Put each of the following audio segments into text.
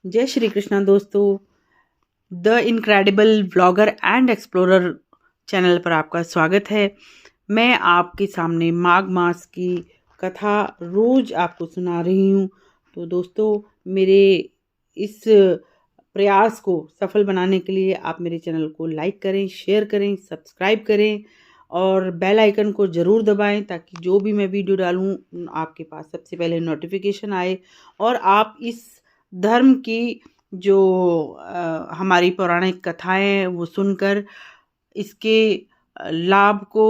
जय श्री कृष्णा दोस्तों। The incredible vlogger and explorer channel पर आपका स्वागत है। मैं आपके सामने माघ मास की कथा रोज आपको सुना रही हूँ। तो दोस्तों, मेरे इस प्रयास को सफल बनाने के लिए आप मेरे चैनल को लाइक करें, शेयर करें, सब्सक्राइब करें और बेल आइकन को ज़रूर दबाएं ताकि जो भी मैं वीडियो डालूं आपके पास सबसे पहले नोटिफिकेशन आए और आप इस धर्म की जो हमारी पौराणिक कथाएं हैं वो सुनकर इसके लाभ को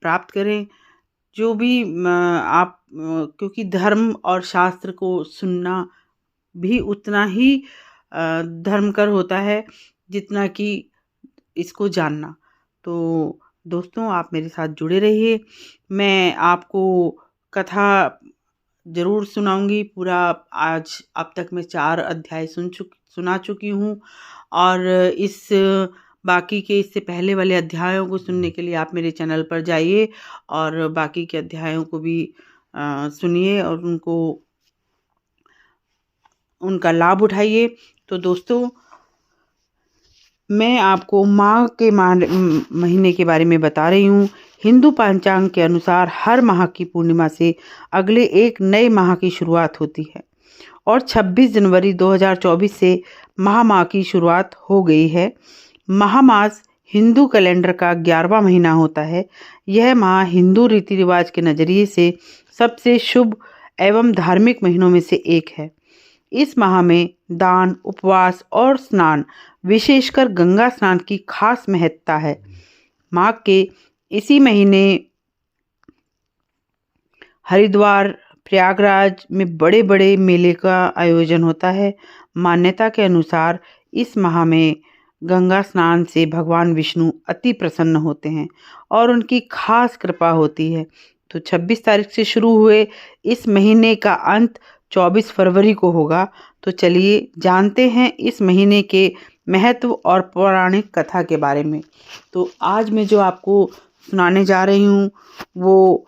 प्राप्त करें। जो भी आप क्योंकि धर्म और शास्त्र को सुनना भी उतना ही धर्मकर होता है जितना कि इसको जानना। तो दोस्तों, आप मेरे साथ जुड़े रहिए। मैं आपको कथा ज़रूर सुनाऊंगी। पूरा आज अब तक मैं 4 अध्याय सुना चुकी हूँ और इस बाकी के इससे पहले वाले अध्यायों को सुनने के लिए आप मेरे चैनल पर जाइए और बाकी के अध्यायों को भी सुनिए और उनका लाभ उठाइए। तो दोस्तों, मैं आपको माघ के महीने के बारे में बता रही हूँ। हिंदू पंचांग के अनुसार हर माह की पूर्णिमा से अगले एक नए माह की शुरुआत होती है और 26 जनवरी 2024 से महामाह की शुरुआत हो गई है। महामास हिंदू कैलेंडर का 11वां महीना होता है। यह माह हिंदू रीति रिवाज के नज़रिए से सबसे शुभ एवं धार्मिक महीनों में से एक है। इस माह में दान, उपवास और स्नान, विशेषकर गंगा स्नान की खास महत्ता है। माघ के इसी महीने हरिद्वार, प्रयागराज में बड़े बड़े मेले का आयोजन होता है। मान्यता के अनुसार इस माह में गंगा स्नान से भगवान विष्णु अति प्रसन्न होते हैं और उनकी खास कृपा होती है। तो 26 तारीख से शुरू हुए इस महीने का अंत 24 फरवरी को होगा। तो चलिए जानते हैं इस महीने के महत्व और पौराणिक कथा के बारे में। तो आज मैं जो आपको सुनाने जा रही हूँ वो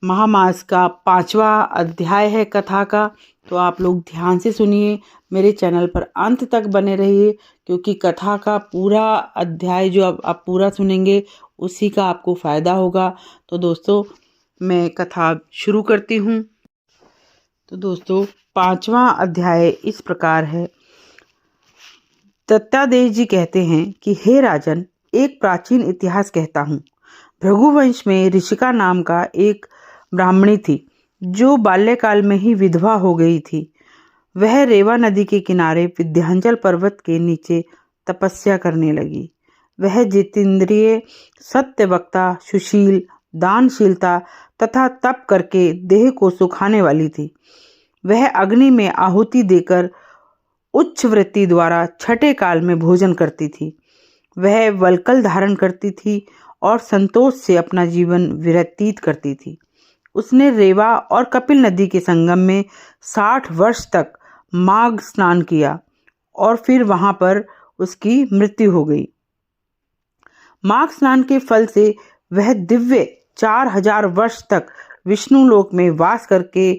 महामास का 5वां अध्याय है कथा का। तो आप लोग ध्यान से सुनिए, मेरे चैनल पर अंत तक बने रहिए क्योंकि कथा का पूरा अध्याय जो आप पूरा सुनेंगे उसी का आपको फ़ायदा होगा। तो दोस्तों, मैं कथा शुरू करती हूँ। तो दोस्तों, 5वां अध्याय इस प्रकार है। दत्तादेव जी कहते हैं कि हे राजन, एक प्राचीन इतिहास कहता हूँ। भृगुवंश में ऋषिका नाम का एक ब्राह्मणी थी जो बाल्यकाल में ही विधवा हो गई थी। वह रेवा नदी के किनारे विंध्याचल पर्वत के नीचे तपस्या करने लगी। वह जितेंद्रिय, सत्यवक्ता, सुशील, दानशीलता तथा तप करके देह को सुखाने वाली थी। वह अग्नि में आहुति देकर उच्च वृत्ति द्वारा छठे काल में भोजन करती थी। वह वल्कल धारण करती थी और संतोष से अपना जीवन व्यतीत करती थी। उसने रेवा और कपिल नदी के संगम में 60 वर्ष तक माघ स्नान किया और फिर वहां पर उसकी मृत्यु हो गई। माघ स्नान के फल से वह दिव्य 4000 वर्ष तक विष्णु लोक में वास करके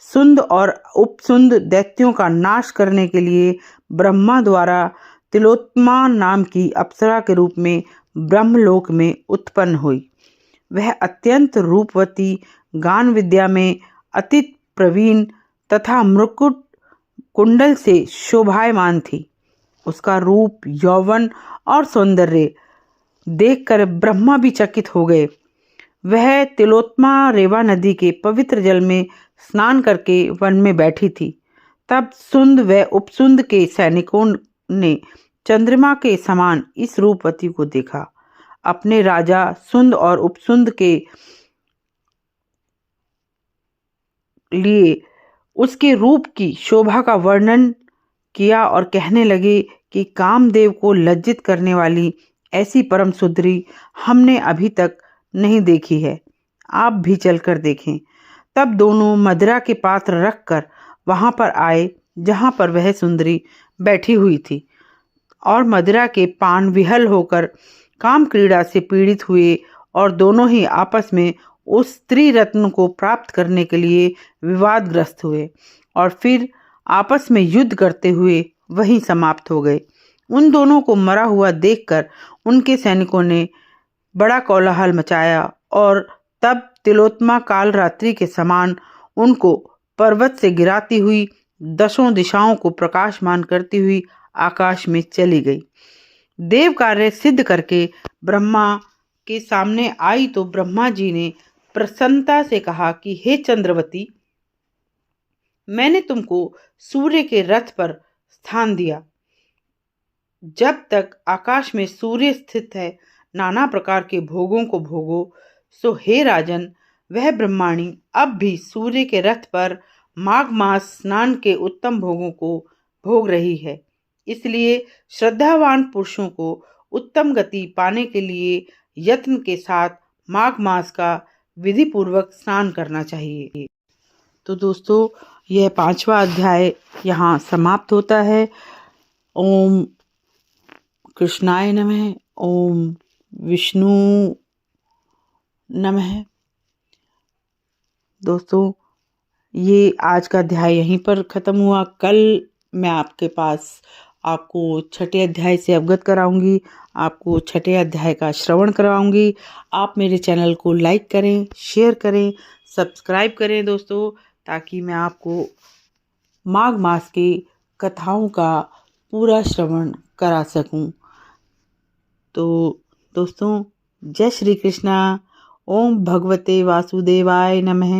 सुंद और उपसुंद दैत्यों का नाश करने के लिए ब्रह्मा द्वारा तिलोत्तमा नाम की अप्सरा के रूप में ब्रह्मलोक में उत्पन्न हुई। वह अत्यंत रूपवती, गान विद्या में अति प्रवीण तथा मृकुट कुंडल से शोभायमान थी। उसका रूप, यौवन और सौंदर्य देखकर ब्रह्मा भी चकित हो गए। वह तिलोत्तमा रेवा नदी के पवित्र जल में स्नान करके वन में बैठी थी। तब सुंद व उपसुंद के सैनिकों ने चंद्रमा के समान इस रूपवती को देखा। अपने राजा सुंद और उपसुंद के लिए उसके रूप की शोभा का वर्णन किया और कहने लगे कि कामदेव को लज्जित करने वाली ऐसी परम सुंदरी हमने अभी तक नहीं देखी है। आप भी चलकर देखें। तब दोनों मदिरा के पात्र रखकर वहां पर आए जहां पर वह सुंदरी बैठी हुई थी और मदिरा के पान विहल होकर काम क्रीड़ा से पीड़ित हुए और दोनों ही आपस में उस स्त्री रत्न को प्राप्त करने के लिए विवादग्रस्त हुए और फिर आपस में युद्ध करते हुए वहीं समाप्त हो गए। उन दोनों को मरा हुआ देखकर उनके सैनिकों ने बड़ा कोलाहल मचाया और तब तिलोत्तमा काल रात्रि के समान उनको पर्वत से गिराती हुई दसों दिशाओं को प्रकाशमान करती हुई आकाश में चली गई। देव कार्य सिद्ध करके ब्रह्मा के सामने आई तो ब्रह्मा जी ने प्रसन्नता से कहा कि हे चंद्रवती, मैंने तुमको सूर्य के रथ पर स्थान दिया। जब तक आकाश में सूर्य स्थित है, नाना प्रकार के भोगों को भोगो। सो हे राजन, वह ब्रह्माणी अब भी सूर्य के रथ पर माघ मास स्नान के उत्तम भोगों को भोग रही है। इसलिए श्रद्धावान पुरुषों को उत्तम गति पाने के लिए यत्न के साथ माघ मास का विधि पूर्वक स्नान करना चाहिए। तो दोस्तों, यह 5वां अध्याय यहाँ समाप्त होता है। ओम कृष्णाय नमः। ओम विष्णु नमः। दोस्तों, ये आज का अध्याय यहीं पर ख़त्म हुआ। कल मैं आपके पास आपको 6ठे अध्याय से अवगत कराऊंगी, आपको 6ठे अध्याय का श्रवण कराऊंगी। आप मेरे चैनल को लाइक करें, शेयर करें, सब्सक्राइब करें दोस्तों, ताकि मैं आपको माघ मास की कथाओं का पूरा श्रवण करा सकूं। तो दोस्तों, जय श्री कृष्णा। ओम भगवते वासुदेवाय नमः।